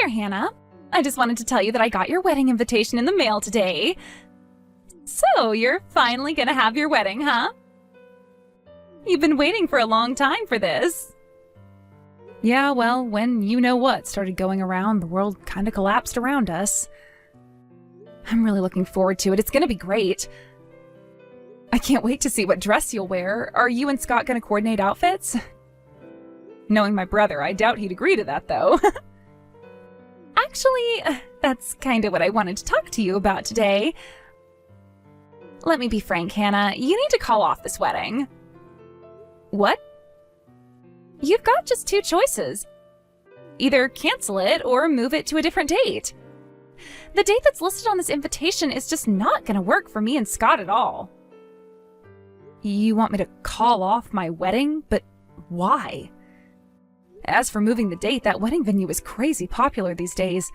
there, Hannah. I just wanted to tell you that I got your wedding invitation in the mail today. So, you're finally gonna have your wedding, huh? You've been waiting for a long time for this. Yeah, well, when you-know-what started going around, the world kinda collapsed around us. I'm really looking forward to it. It's gonna be great. I can't wait to see what dress you'll wear. Are you and Scott gonna coordinate outfits? Knowing my brother, I doubt he'd agree to that, though. Actually, that's kinda what I wanted to talk to you about today. Let me be frank, Hannah. You need to call off this wedding. What? You've got just two choices. Either cancel it or move it to a different date. The date that's listed on this invitation is just not gonna work for me and Scott at all. You want me to call off my wedding? But why? As for moving the date, that wedding venue is crazy popular these days.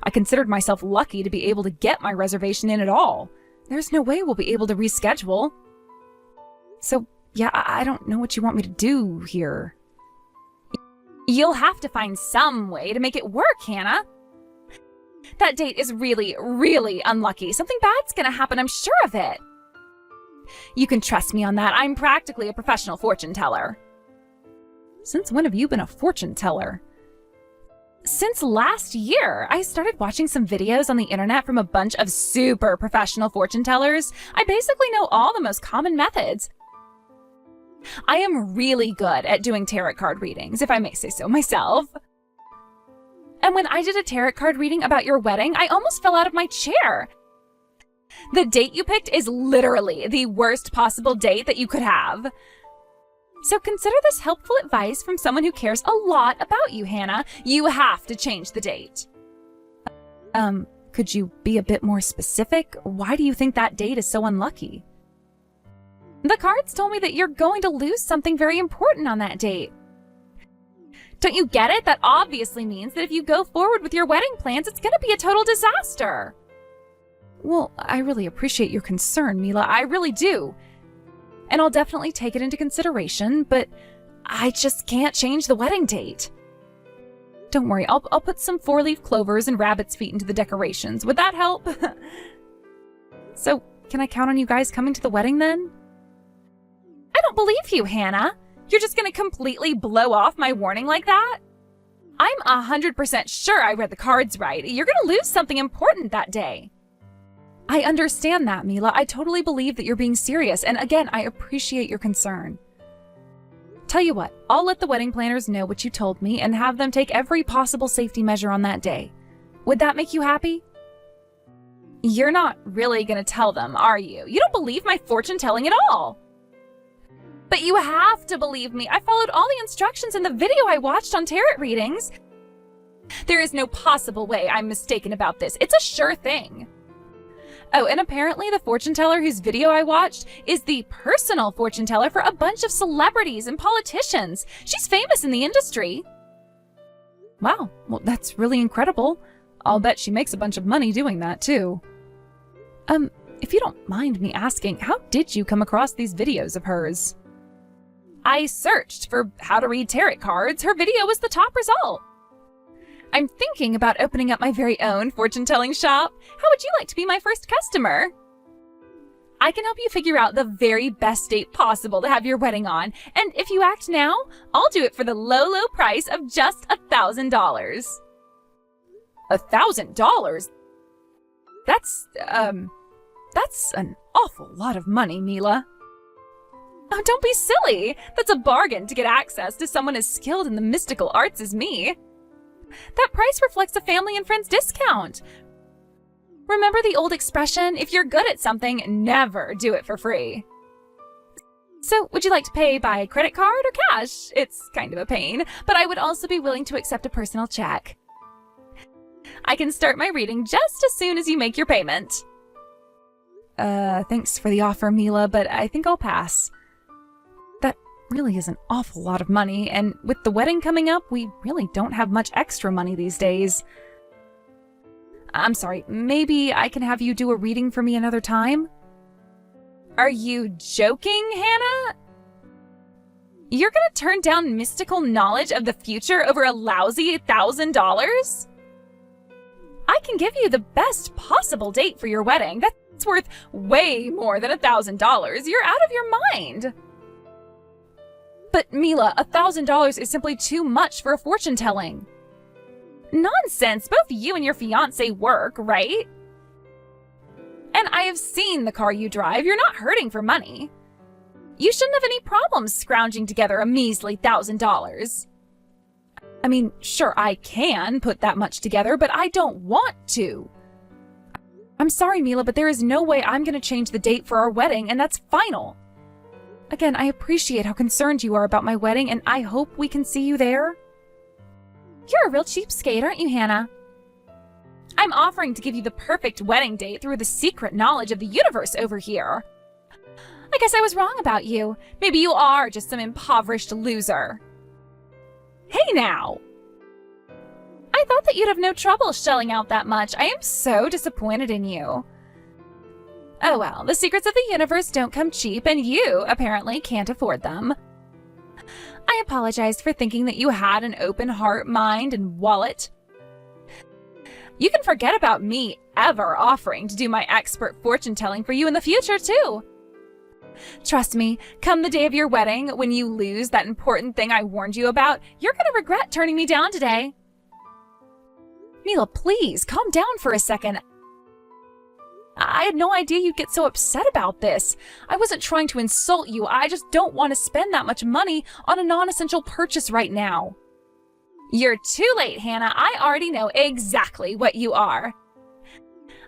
I considered myself lucky to be able to get my reservation in at all. There's no way we'll be able to reschedule. So, yeah, I don't know what you want me to do here. You'll have to find some way to make it work, Hannah. That date is really, really unlucky. Something bad's gonna happen, I'm sure of it. You can trust me on that. I'm practically a professional fortune teller. Since when have you been a fortune teller? Since last year. I started watching some videos on the internet from a bunch of super professional fortune tellers. I basically know all the most common methods. I am really good at doing tarot card readings, if I may say so myself. And when I did a tarot card reading about your wedding, I almost fell out of my chair. The date you picked is literally the worst possible date that you could have. So consider this helpful advice from someone who cares a lot about you, Hannah. You have to change the date. Could you be a bit more specific? Why do you think that date is so unlucky? The cards told me that you're going to lose something very important on that date. Don't you get it? That obviously means that if you go forward with your wedding plans, it's going to be a total disaster. Well, I really appreciate your concern, Mila. I really do. And I'll definitely take it into consideration, but I just can't change the wedding date. Don't worry, I'll put some 4-leaf clovers and rabbit's feet into the decorations. Would that help? So, can I count on you guys coming to the wedding then? I don't believe you, Hannah. You're just gonna completely blow off my warning like that? I'm 100% sure I read the cards right. You're gonna lose something important that day. I understand that, Mila. I totally believe that you're being serious, and again, I appreciate your concern. Tell you what, I'll let the wedding planners know what you told me and have them take every possible safety measure on that day. Would that make you happy? You're not really gonna tell them, are you? You don't believe my fortune telling at all. But you have to believe me. I followed all the instructions in the video I watched on tarot readings. There is no possible way I'm mistaken about this. It's a sure thing. Oh, and apparently the fortune teller whose video I watched is the personal fortune teller for a bunch of celebrities and politicians. She's famous in the industry. Wow, well, that's really incredible. I'll bet she makes a bunch of money doing that, too. If you don't mind me asking, how did you come across these videos of hers? I searched for how to read tarot cards. Her video was the top result. I'm thinking about opening up my very own fortune-telling shop. How would you like to be my first customer? I can help you figure out the very best date possible to have your wedding on, and if you act now, I'll do it for the low, low price of just $1,000. $1,000? That's an awful lot of money, Mila. Oh, don't be silly. That's a bargain to get access to someone as skilled in the mystical arts as me. That price reflects a family and friends discount. Remember the old expression, if you're good at something, never do it for free. So, would you like to pay by credit card or cash? It's kind of a pain, but I would also be willing to accept a personal check. I can start my reading just as soon as you make your payment. Thanks for the offer, Mila, but I think I'll pass. That really is an awful lot of money, and with the wedding coming up, we really don't have much extra money these days. I'm sorry, maybe I can have you do a reading for me another time? Are you joking, Hannah? You're gonna turn down mystical knowledge of the future over a lousy $1,000? I can give you the best possible date for your wedding. That's worth way more than $1,000. You're out of your mind. But Mila, $1,000 is simply too much for a fortune telling. Nonsense, both you and your fiancé work, right? And I have seen the car you drive. You're not hurting for money. You shouldn't have any problems scrounging together a measly $1,000. I mean, sure, I can put that much together, but I don't want to. I'm sorry, Mila, but there is no way I'm going to change the date for our wedding, and that's final. Again, I appreciate how concerned you are about my wedding, and I hope we can see you there. You're a real cheapskate, aren't you, Hannah? I'm offering to give you the perfect wedding date through the secret knowledge of the universe over here. I guess I was wrong about you. Maybe you are just some impoverished loser. Hey now! I thought that you'd have no trouble shelling out that much. I am so disappointed in you. Oh well, the secrets of the universe don't come cheap, and you apparently can't afford them. I apologize for thinking that you had an open heart, mind, and wallet. You can forget about me ever offering to do my expert fortune telling for you in the future, too. Trust me, come the day of your wedding, when you lose that important thing I warned you about, you're going to regret turning me down today. Mila, please, calm down for a second. I had no idea you'd get so upset about this. I wasn't trying to insult you. I just don't want to spend that much money on a non-essential purchase right now. You're too late, Hannah. I already know exactly what you are.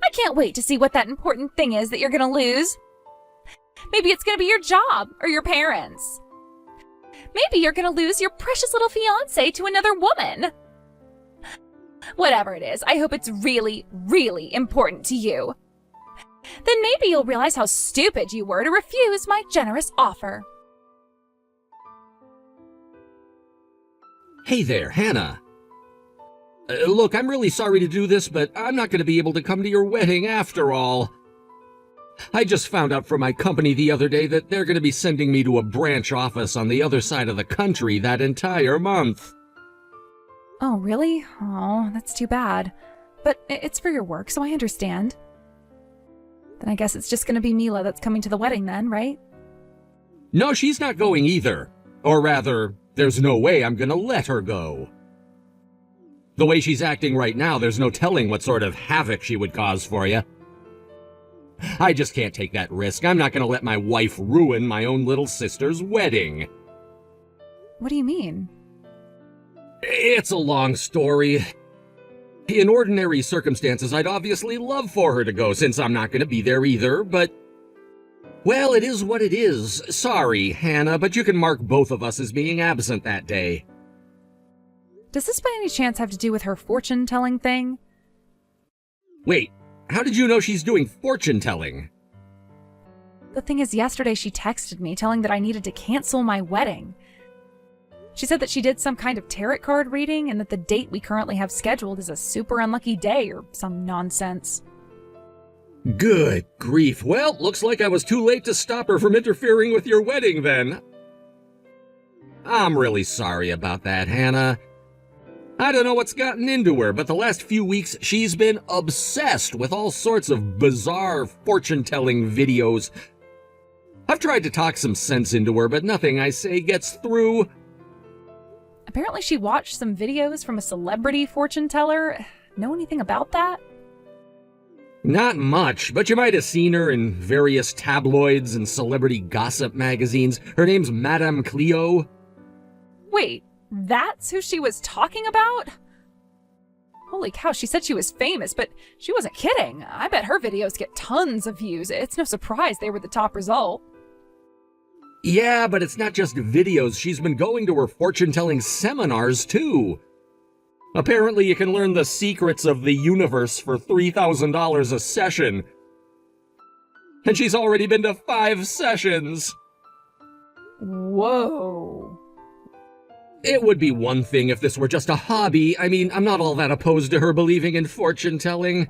I can't wait to see what that important thing is that you're going to lose. Maybe it's going to be your job or your parents. Maybe you're going to lose your precious little fiancé to another woman. Whatever it is, I hope it's really, really important to you. Then maybe you'll realize how stupid you were to refuse my generous offer. Hey there, Hannah. Look, I'm really sorry to do this, but I'm not going to be able to come to your wedding after all. I just found out from my company the other day that they're going to be sending me to a branch office on the other side of the country that entire month. Oh, really? Oh, that's too bad. But it's for your work, so I understand. Then I guess it's just going to be Mila that's coming to the wedding then, right? No, she's not going either. Or rather, there's no way I'm going to let her go. The way she's acting right now, there's no telling what sort of havoc she would cause for you. I just can't take that risk. I'm not going to let my wife ruin my own little sister's wedding. What do you mean? It's a long story. In ordinary circumstances, I'd obviously love for her to go since I'm not going to be there either, but... Well, it is what it is. Sorry, Hannah, but you can mark both of us as being absent that day. Does this by any chance have to do with her fortune-telling thing? Wait, how did you know she's doing fortune-telling? The thing is, yesterday she texted me telling that I needed to cancel my wedding. She said that she did some kind of tarot card reading and that the date we currently have scheduled is a super unlucky day or some nonsense. Good grief. Well, looks like I was too late to stop her from interfering with your wedding then. I'm really sorry about that, Hannah. I don't know what's gotten into her, but the last few weeks she's been obsessed with all sorts of bizarre fortune-telling videos. I've tried to talk some sense into her, but nothing I say gets through. Apparently she watched some videos from a celebrity fortune teller. Know anything about that? Not much, but you might have seen her in various tabloids and celebrity gossip magazines. Her name's Madame Cleo. Wait, that's who she was talking about? Holy cow, she said she was famous, but she wasn't kidding. I bet her videos get tons of views. It's no surprise they were the top result. Yeah, but it's not just videos. She's been going to her fortune-telling seminars, too. Apparently you can learn the secrets of the universe for $3,000 a session. And she's already been to 5 sessions. Whoa. It would be one thing if this were just a hobby. I mean, I'm not all that opposed to her believing in fortune-telling.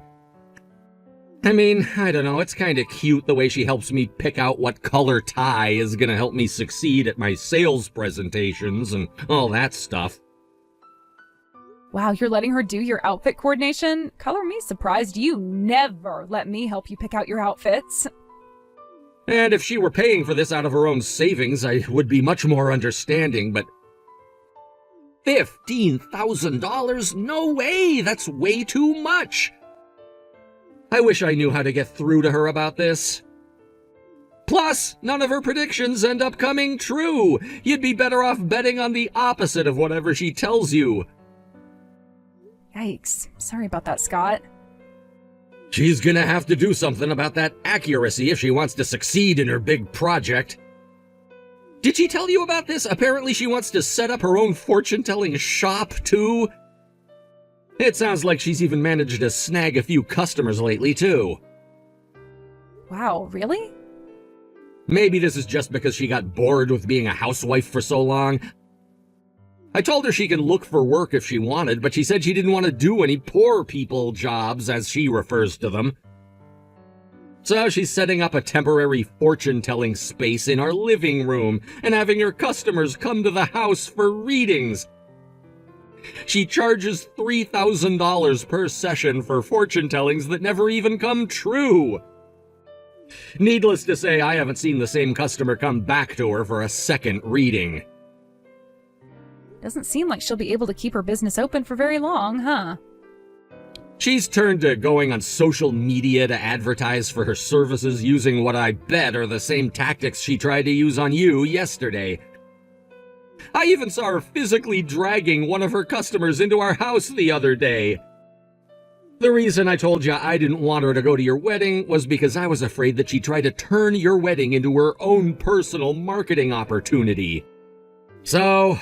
I mean, I don't know, it's kinda cute the way she helps me pick out what color tie is gonna help me succeed at my sales presentations and all that stuff. Wow, you're letting her do your outfit coordination? Color me surprised. You never let me help you pick out your outfits. And if she were paying for this out of her own savings, I would be much more understanding, but $15,000? No way! That's way too much! I wish I knew how to get through to her about this. Plus, none of her predictions end up coming true. You'd be better off betting on the opposite of whatever she tells you. Yikes. Sorry about that, Scott. She's gonna have to do something about that accuracy if she wants to succeed in her big project. Did she tell you about this? Apparently she wants to set up her own fortune-telling shop, too. It sounds like she's even managed to snag a few customers lately, too. Wow, really? Maybe this is just because she got bored with being a housewife for so long. I told her she can look for work if she wanted, but she said she didn't want to do any poor people jobs, as she refers to them. So she's setting up a temporary fortune-telling space in our living room and having her customers come to the house for readings. She charges $3,000 per session for fortune-tellings that never even come true. Needless to say, I haven't seen the same customer come back to her for a second reading. Doesn't seem like she'll be able to keep her business open for very long, huh? She's turned to going on social media to advertise for her services using what I bet are the same tactics she tried to use on you yesterday. I even saw her physically dragging one of her customers into our house the other day. The reason I told you I didn't want her to go to your wedding was because I was afraid that she'd try to turn your wedding into her own personal marketing opportunity. So,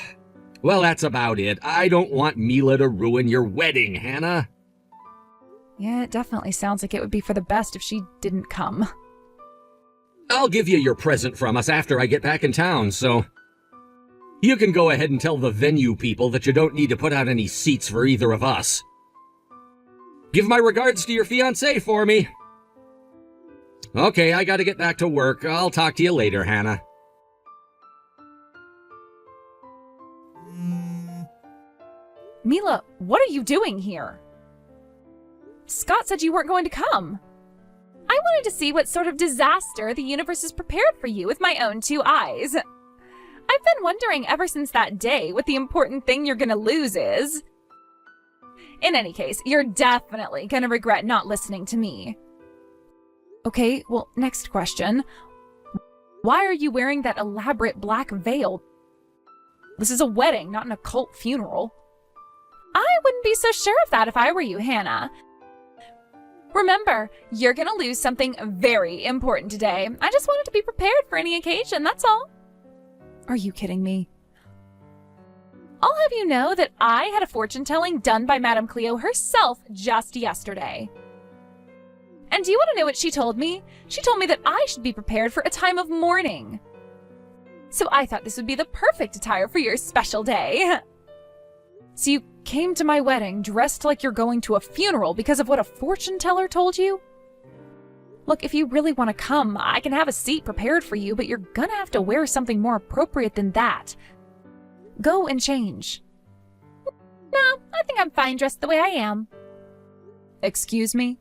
well, that's about it. I don't want Mila to ruin your wedding, Hannah. Yeah, it definitely sounds like it would be for the best if she didn't come. I'll give you your present from us after I get back in town, so you can go ahead and tell the venue people that you don't need to put out any seats for either of us. Give my regards to your fiancé for me. Okay, I gotta get back to work. I'll talk to you later, Hannah. Mila, what are you doing here? Scott said you weren't going to come. I wanted to see what sort of disaster the universe has prepared for you with my own two eyes. I've been wondering ever since that day what the important thing you're gonna lose is. In any case, you're definitely gonna regret not listening to me. Okay, well, next question. Why are you wearing that elaborate black veil? This is a wedding, not an occult funeral. I wouldn't be so sure of that if I were you, Hannah. Remember, you're gonna lose something very important today. I just wanted to be prepared for any occasion, that's all. Are you kidding me? I'll have you know that I had a fortune-telling done by Madame Cleo herself just yesterday. And do you want to know what she told me? She told me that I should be prepared for a time of mourning. So I thought this would be the perfect attire for your special day. So you came to my wedding dressed like you're going to a funeral because of what a fortune teller told you? Look, if you really want to come, I can have a seat prepared for you, but you're gonna have to wear something more appropriate than that. Go and change. No, I think I'm fine dressed the way I am. Excuse me?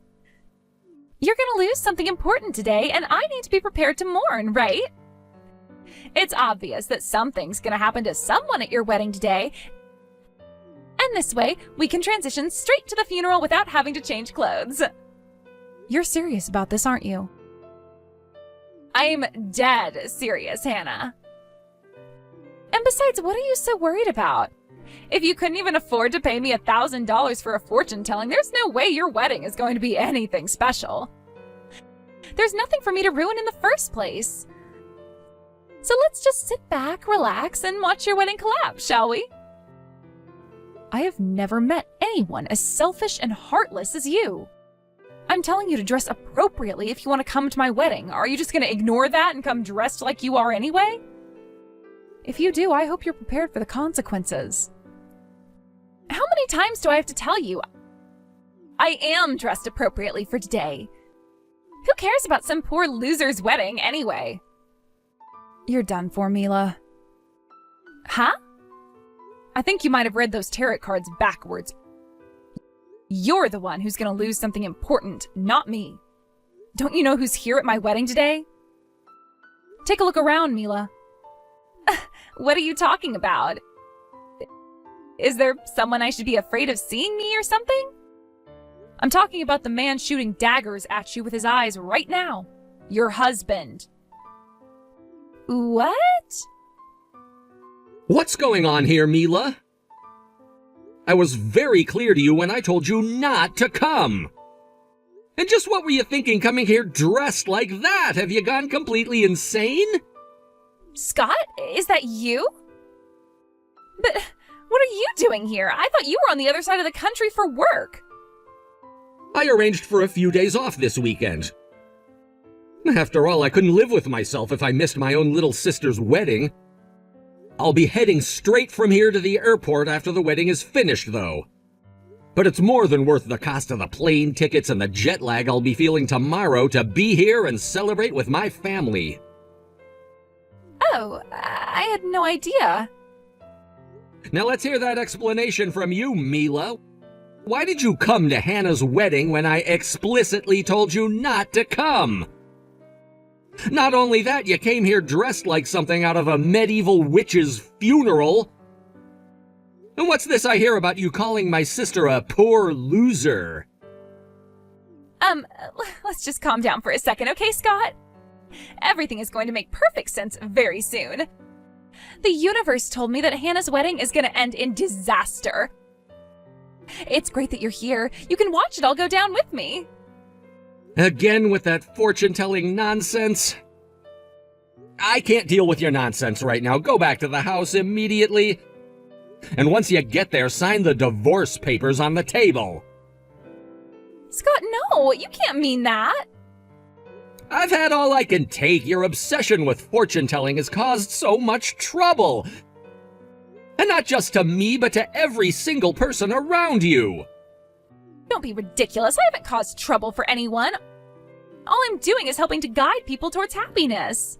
You're gonna lose something important today, and I need to be prepared to mourn, right? It's obvious that something's gonna happen to someone at your wedding today, and this way, we can transition straight to the funeral without having to change clothes. You're serious about this, aren't you? I'm dead serious, Hannah. And besides, what are you so worried about? If you couldn't even afford to pay me $1,000 for a fortune telling, there's no way your wedding is going to be anything special. There's nothing for me to ruin in the first place. So let's just sit back, relax, and watch your wedding collapse, shall we? I have never met anyone as selfish and heartless as you. I'm telling you to dress appropriately if you want to come to my wedding. Are you just going to ignore that and come dressed like you are anyway? If you do, I hope you're prepared for the consequences. How many times do I have to tell you? I am dressed appropriately for today. Who cares about some poor loser's wedding anyway? You're done for, Mila. Huh? I think you might have read those tarot cards backwards. You're the one who's gonna lose something important, not me. Don't you know who's here at my wedding today? Take a look around, Mila. What are you talking about? Is there someone I should be afraid of seeing me or something? I'm talking about the man shooting daggers at you with his eyes right now. Your husband. What? What's going on here, Mila? I was very clear to you when I told you not to come. And just what were you thinking coming here dressed like that? Have you gone completely insane? Scott, is that you? But what are you doing here? I thought you were on the other side of the country for work. I arranged for a few days off this weekend. After all, I couldn't live with myself if I missed my own little sister's wedding. I'll be heading straight from here to the airport after the wedding is finished, though. But it's more than worth the cost of the plane tickets and the jet lag I'll be feeling tomorrow to be here and celebrate with my family. Oh, I had no idea. Now let's hear that explanation from you, Mila. Why did you come to Hannah's wedding when I explicitly told you not to come? Not only that, you came here dressed like something out of a medieval witch's funeral. And what's this I hear about you calling my sister a poor loser? Let's just calm down for a second, okay, Scott? Everything is going to make perfect sense very soon. The universe told me that Hannah's wedding is going to end in disaster. It's great that you're here. You can watch it all go down with me. Again with that fortune-telling nonsense? I can't deal with your nonsense right now. Go back to the house immediately. And once you get there, sign the divorce papers on the table. Scott, no, you can't mean that. I've had all I can take. Your obsession with fortune-telling has caused so much trouble. And not just to me, but to every single person around you. Don't be ridiculous. I haven't caused trouble for anyone. All I'm doing is helping to guide people towards happiness.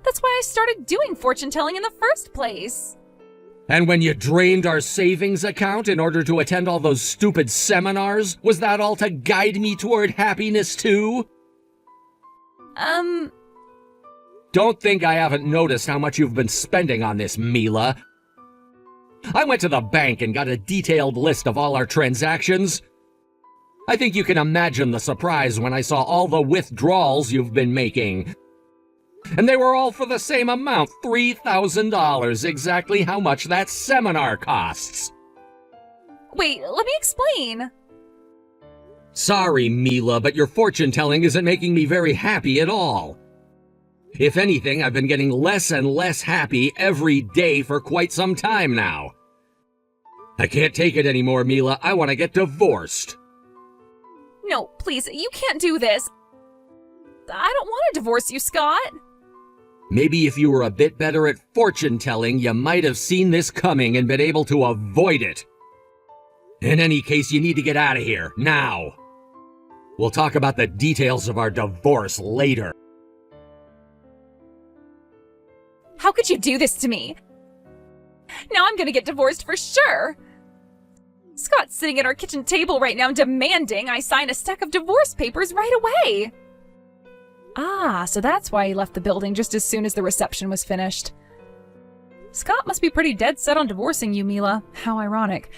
That's why I started doing fortune-telling in the first place. And when you drained our savings account in order to attend all those stupid seminars, was that all to guide me toward happiness too? Don't think I haven't noticed how much you've been spending on this, Mila. I went to the bank and got a detailed list of all our transactions. I think you can imagine the surprise when I saw all the withdrawals you've been making. And they were all for the same amount, $3,000, exactly how much that seminar costs. Wait, let me explain. Sorry, Mila, but your fortune-telling isn't making me very happy at all. If anything, I've been getting less and less happy every day for quite some time now. I can't take it anymore, Mila. I want to get divorced. No, please, you can't do this. I don't want to divorce you, Scott. Maybe if you were a bit better at fortune-telling, you might have seen this coming and been able to avoid it. In any case, you need to get out of here, now. We'll talk about the details of our divorce later. How could you do this to me? Now I'm gonna get divorced for sure. Scott's sitting at our kitchen table right now demanding I sign a stack of divorce papers right away. Ah, so that's why he left the building just as soon as the reception was finished. Scott must be pretty dead set on divorcing you, Mila. How ironic.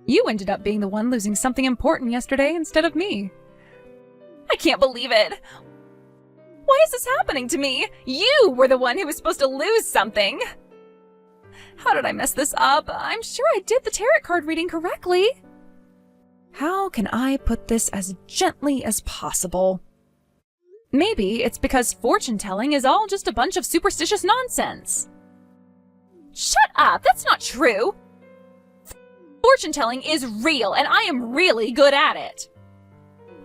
You ended up being the one losing something important yesterday instead of me. I can't believe it. Why is this happening to me? You were the one who was supposed to lose something. How did I mess this up? I'm sure I did the tarot card reading correctly. How can I put this as gently as possible? Maybe it's because fortune-telling is all just a bunch of superstitious nonsense. Shut up! That's not true! Fortune-telling is real, and I am really good at it.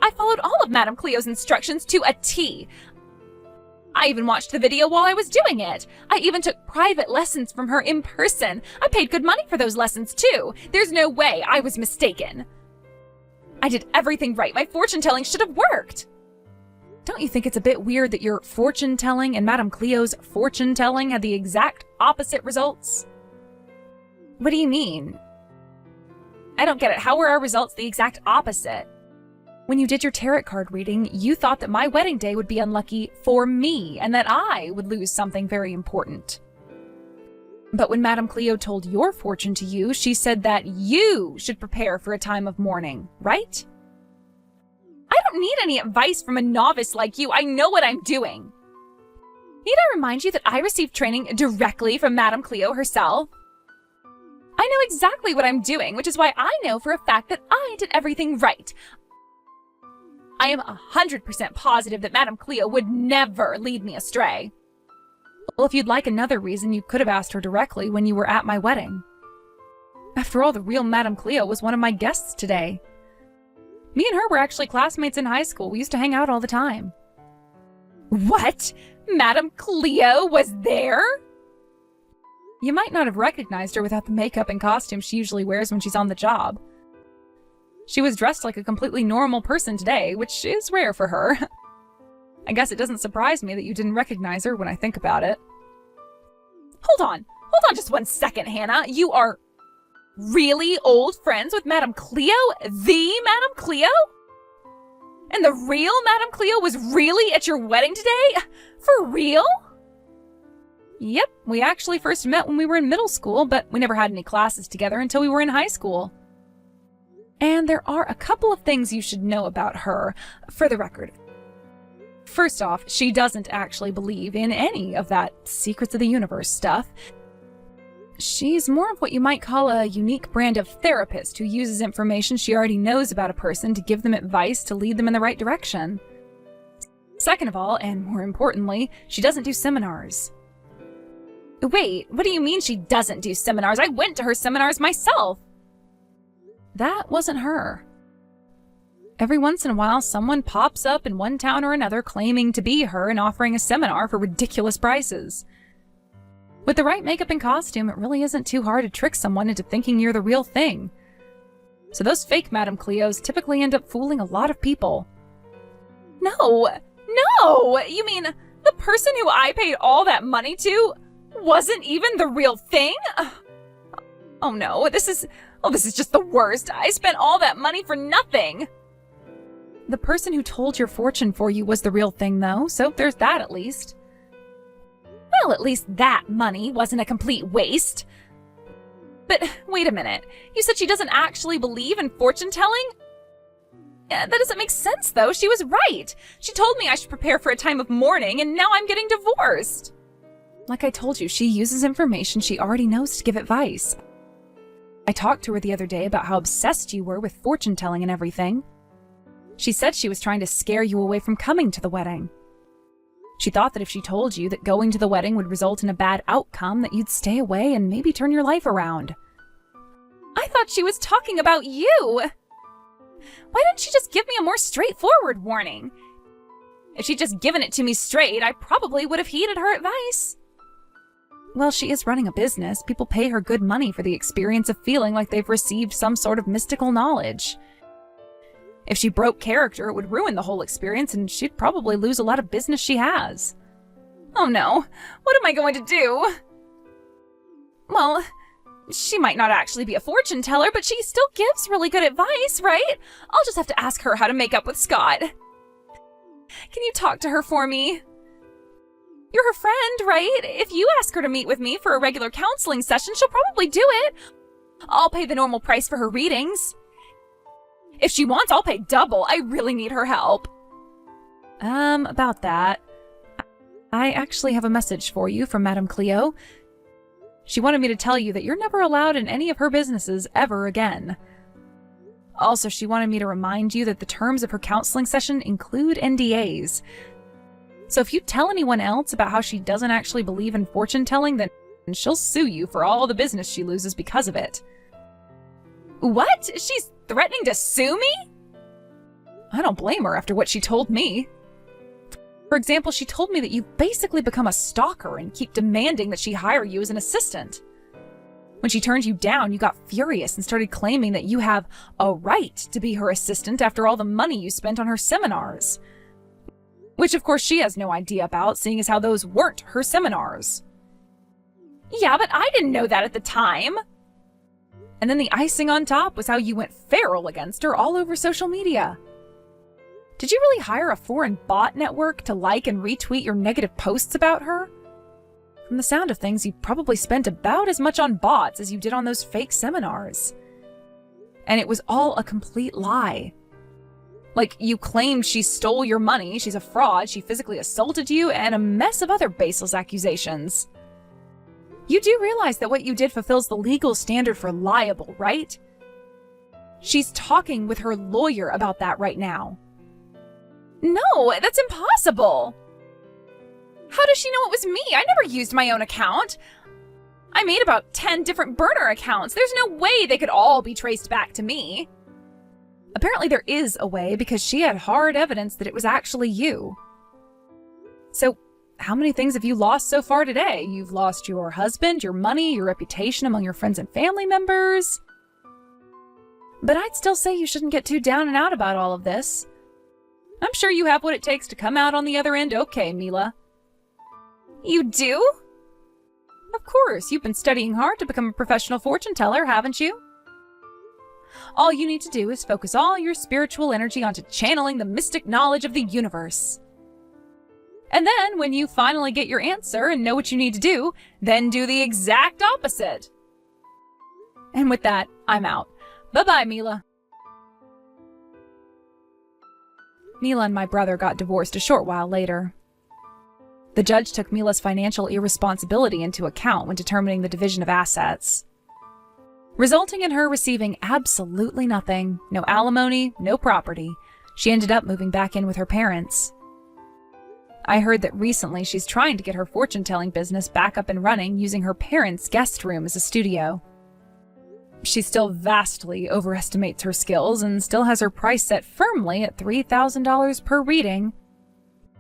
I followed all of Madame Cleo's instructions to a T. I even watched the video while I was doing it. I even took private lessons from her in person. I paid good money for those lessons, too. There's no way I was mistaken. I did everything right. My fortune-telling should have worked. Don't you think it's a bit weird that your fortune-telling and Madame Cleo's fortune-telling had the exact opposite results? What do you mean? I don't get it. How were our results the exact opposite? When you did your tarot card reading, you thought that my wedding day would be unlucky for me and that I would lose something very important. But when Madame Cleo told your fortune to you, she said that you should prepare for a time of mourning, right? I don't need any advice from a novice like you. I know what I'm doing. Need I remind you that I received training directly from Madame Cleo herself? I know exactly what I'm doing, which is why I know for a fact that I did everything right. I am 100% positive that Madame Cleo would never lead me astray. Well, if you'd like another reason, you could have asked her directly when you were at my wedding. After all, the real Madame Cleo was one of my guests today. Me and her were actually classmates in high school. We used to hang out all the time. What? Madame Cleo was there? You might not have recognized her without the makeup and costume she usually wears when she's on the job. She was dressed like a completely normal person today, which is rare for her. I guess it doesn't surprise me that you didn't recognize her when I think about it. Hold on just 1 second, Hannah. You are really old friends with Madame Cleo? The Madame Cleo? And the real Madame Cleo was really at your wedding today? For real? Yep, we actually first met when we were in middle school, but we never had any classes together until we were in high school. And there are a couple of things you should know about her, for the record. First off, she doesn't actually believe in any of that secrets of the universe stuff. She's more of what you might call a unique brand of therapist who uses information she already knows about a person to give them advice to lead them in the right direction. Second of all, and more importantly, she doesn't do seminars. Wait, what do you mean she doesn't do seminars? I went to her seminars myself. That wasn't her. Every once in a while, someone pops up in one town or another claiming to be her and offering a seminar for ridiculous prices. With the right makeup and costume, it really isn't too hard to trick someone into thinking you're the real thing. So those fake Madame Cleos typically end up fooling a lot of people. No! You mean the person who I paid all that money to wasn't even the real thing? Oh no, this is just the worst. I spent all that money for nothing. The person who told your fortune for you was the real thing, though, so there's that at least. Well, at least that money wasn't a complete waste. But wait a minute. You said she doesn't actually believe in fortune-telling? That doesn't make sense, though. She was right. She told me I should prepare for a time of mourning, and now I'm getting divorced. Like I told you, she uses information she already knows to give advice. I talked to her the other day about how obsessed you were with fortune-telling and everything. She said she was trying to scare you away from coming to the wedding. She thought that if she told you that going to the wedding would result in a bad outcome, that you'd stay away and maybe turn your life around. I thought she was talking about you. Why didn't she just give me a more straightforward warning? If she'd just given it to me straight, I probably would have heeded her advice. Well, she is running a business. People pay her good money for the experience of feeling like they've received some sort of mystical knowledge. If she broke character, it would ruin the whole experience, and she'd probably lose a lot of business she has. Oh no, what am I going to do? Well, she might not actually be a fortune teller, but she still gives really good advice, right? I'll just have to ask her how to make up with Scott. Can you talk to her for me? You're her friend, right? If you ask her to meet with me for a regular counseling session, she'll probably do it. I'll pay the normal price for her readings. If she wants, I'll pay double. I really need her help. About that. I actually have a message for you from Madame Cleo. She wanted me to tell you that you're never allowed in any of her businesses ever again. Also, she wanted me to remind you that the terms of her counseling session include NDAs. So if you tell anyone else about how she doesn't actually believe in fortune-telling, then she'll sue you for all the business she loses because of it. What? She's threatening to sue me? I don't blame her after what she told me. For example, she told me that you've basically become a stalker and keep demanding that she hire you as an assistant. When she turned you down, you got furious and started claiming that you have a right to be her assistant after all the money you spent on her seminars. Which, of course, she has no idea about, seeing as how those weren't her seminars. Yeah, but I didn't know that at the time. And then the icing on top was how you went feral against her all over social media. Did you really hire a foreign bot network to like and retweet your negative posts about her? From the sound of things, you probably spent about as much on bots as you did on those fake seminars. And it was all a complete lie. Like, you claimed she stole your money, she's a fraud, she physically assaulted you, and a mess of other baseless accusations. You do realize that what you did fulfills the legal standard for liable, right? She's talking with her lawyer about that right now. No, that's impossible! How does she know it was me? I never used my own account. I made about 10 different burner accounts. There's no way they could all be traced back to me. Apparently there is a way, because she had hard evidence that it was actually you. So, how many things have you lost so far today? You've lost your husband, your money, your reputation among your friends and family members. But I'd still say you shouldn't get too down and out about all of this. I'm sure you have what it takes to come out on the other end okay, Mila. You do? Of course, you've been studying hard to become a professional fortune teller, haven't you? All you need to do is focus all your spiritual energy onto channeling the mystic knowledge of the universe. And then, when you finally get your answer and know what you need to do, then do the exact opposite. And with that, I'm out. Bye-bye, Mila. Mila and my brother got divorced a short while later. The judge took Mila's financial irresponsibility into account when determining the division of assets, resulting in her receiving absolutely nothing. No alimony, no property. She ended up moving back in with her parents. I heard that recently she's trying to get her fortune-telling business back up and running using her parents' guest room as a studio. She still vastly overestimates her skills and still has her price set firmly at $3,000 per reading.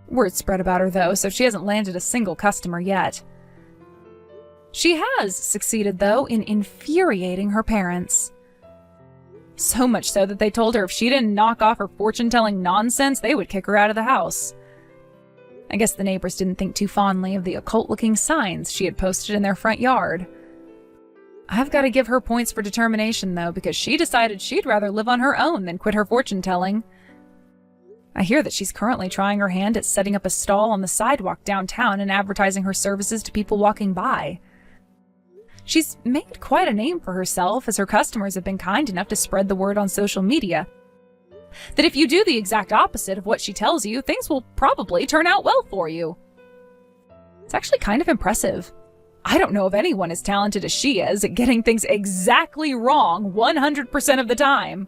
Word spread about her, though, so she hasn't landed a single customer yet. She has succeeded, though, in infuriating her parents. So much so that they told her if she didn't knock off her fortune-telling nonsense, they would kick her out of the house. I guess the neighbors didn't think too fondly of the occult-looking signs she had posted in their front yard. I've got to give her points for determination, though, because she decided she'd rather live on her own than quit her fortune-telling. I hear that she's currently trying her hand at setting up a stall on the sidewalk downtown and advertising her services to people walking by. She's made quite a name for herself, as her customers have been kind enough to spread the word on social media that if you do the exact opposite of what she tells you, things will probably turn out well for you. It's actually kind of impressive. I don't know of anyone as talented as she is at getting things exactly wrong 100% of the time.